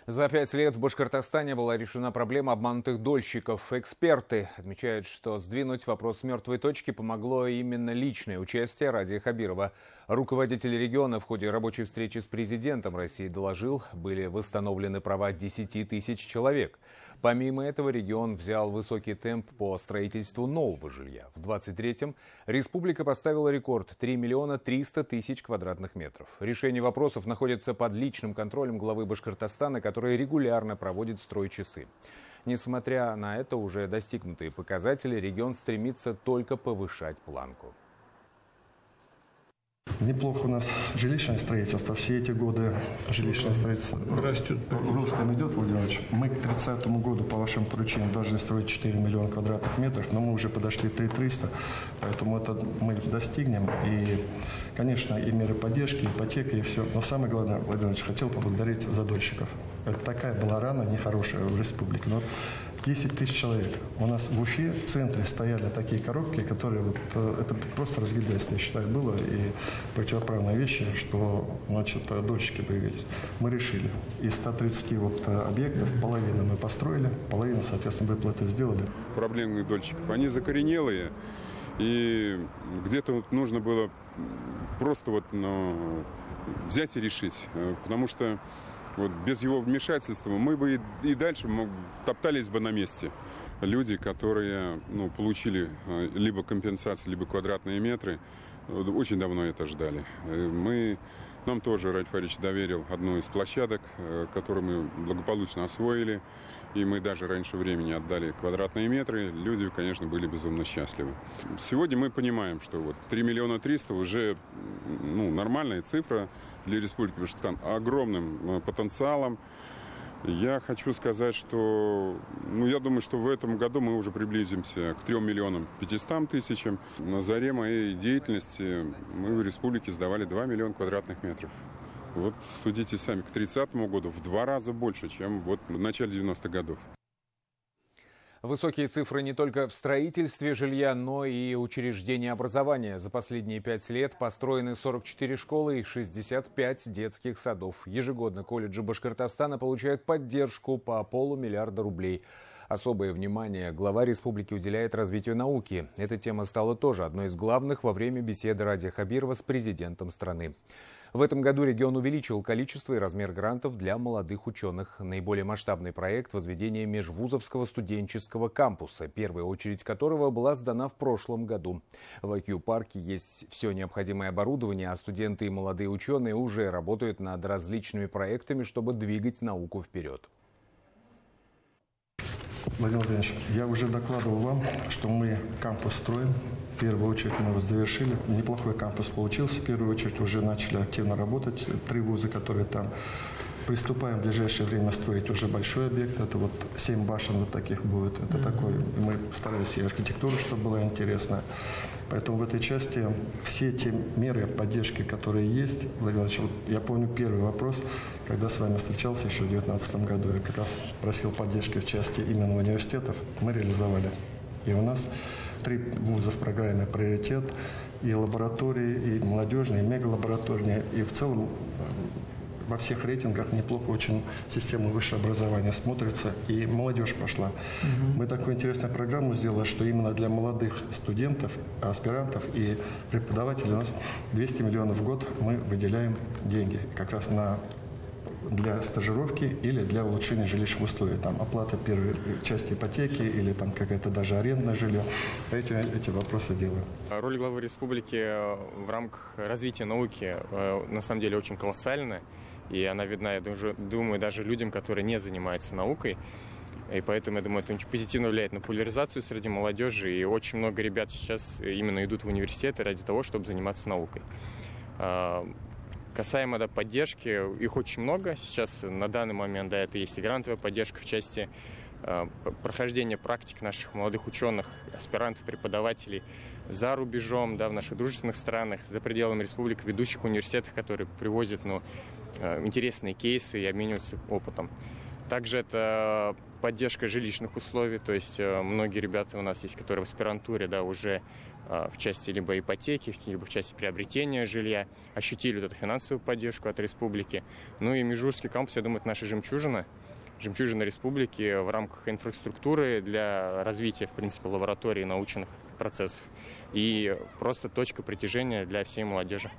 За 5 лет в Башкортостане была решена проблема обманутых дольщиков. Эксперты отмечают, что сдвинуть вопрос с мертвой точки помогло именно личное участие Радия Хабирова. Руководитель региона в ходе рабочей встречи с президентом России доложил, были восстановлены права 10 тысяч человек. Помимо этого, регион взял высокий темп по строительству нового жилья. В 2023-м республика поставила рекорд – 3 миллиона 300 тысяч квадратных метров. Решение вопросов находится под личным контролем главы Башкортостана, который регулярно проводит стройчасы. Несмотря на это уже достигнутые показатели, регион стремится только повышать планку. Неплохо у нас жилищное строительство. Все эти годы жилищное строительство растет. Ростом идет, Владимир Ильич. Мы к 30 году по вашему поручению должны строить 4 миллиона квадратных метров, но мы уже подошли 3300, поэтому это мы достигнем. И, конечно, и меры поддержки, и ипотека, и все. Но самое главное, Владимир Ильич, хотел поблагодарить задольщиков. Это такая была рана нехорошая в республике. Но 10 тысяч человек. У нас в Уфе в центре стояли такие коробки, которые это просто разгильдяйство, я считаю, было, и противоправные вещи, что, значит, дольщики появились. Мы решили. Из 130 объектов половину мы построили, половину, соответственно, выплаты сделали. Проблемных дольщиков, они закоренелые, и где-то нужно было просто взять и решить, потому что без его вмешательства мы бы и дальше топтались бы на месте. Люди, которые получили либо компенсации, либо квадратные метры, очень давно это ждали. Нам тоже Радий Фаридович доверил одну из площадок, которую мы благополучно освоили. И мы даже раньше времени отдали квадратные метры. Люди, конечно, были безумно счастливы. Сегодня мы понимаем, что 3 миллиона 300 уже нормальная цифра для Республики Башкортостан, огромным потенциалом. Я хочу сказать, что я думаю, что в этом году мы уже приблизимся к 3 миллионам 500 тысячам. На заре моей деятельности мы в республике сдавали 2 миллиона квадратных метров. Судите сами, к 30 году в 2 раза больше, чем в начале 90-х годов. Высокие цифры не только в строительстве жилья, но и учреждения образования. За последние 5 лет построены 44 школы и 65 детских садов. Ежегодно колледжи Башкортостана получают поддержку по $500 миллиарда рублей. Особое внимание глава республики уделяет развитию науки. Эта тема стала тоже одной из главных во время беседы Радия Хабирова с президентом страны. В этом году регион увеличил количество и размер грантов для молодых ученых. Наиболее масштабный проект – возведение межвузовского студенческого кампуса, первая очередь которого была сдана в прошлом году. В IQ-парке есть все необходимое оборудование, а студенты и молодые ученые уже работают над различными проектами, чтобы двигать науку вперед. Владимир Владимирович, я уже докладывал вам, что мы кампус строим. В первую очередь мы его завершили. Неплохой кампус получился. В первую очередь уже начали активно работать. 3 вуза, которые там. Приступаем в ближайшее время строить уже большой объект. Это 7 башен таких будет. Это такой. Мы старались и архитектуру, чтобы было интересно. Поэтому в этой части все те меры поддержки, которые есть, Владимир Ильич, я помню первый вопрос, когда с вами встречался еще в 2019 году, я как раз просил поддержки в части именно университетов, мы реализовали. И у нас 3 вуза в программе «Приоритет», и лаборатории, и молодежные, и мегалабораторные, и в целом во всех рейтингах неплохо очень система высшего образования смотрится, и молодежь пошла. Мы такую интересную программу сделали, что именно для молодых студентов, аспирантов и преподавателей у нас 200 миллионов в год мы выделяем деньги как раз для стажировки или для улучшения жилищных условий. Там оплата первой части ипотеки или там какая-то даже арендное жилье. Эти вопросы делаем. Роль главы республики в рамках развития науки на самом деле очень колоссальна. И она видна, я думаю, даже людям, которые не занимаются наукой. И поэтому, я думаю, это очень позитивно влияет на популяризацию среди молодежи. И очень много ребят сейчас именно идут в университеты ради того, чтобы заниматься наукой. Касаемо поддержки, их очень много. Сейчас на данный момент это есть и грантовая поддержка в части прохождения практик наших молодых ученых, аспирантов, преподавателей за рубежом, в наших дружественных странах, за пределами республик, ведущих университетов, которые привозят интересные кейсы и обмениваются опытом. Также это поддержка жилищных условий, то есть многие ребята у нас есть, которые в аспирантуре, да, уже в части либо ипотеки, либо в части приобретения жилья ощутили вот эту финансовую поддержку от республики. Ну и Межурский кампус, я думаю, это наша жемчужина республики в рамках инфраструктуры для развития, в принципе, лабораторий научных процессов и просто точка притяжения для всей молодежи.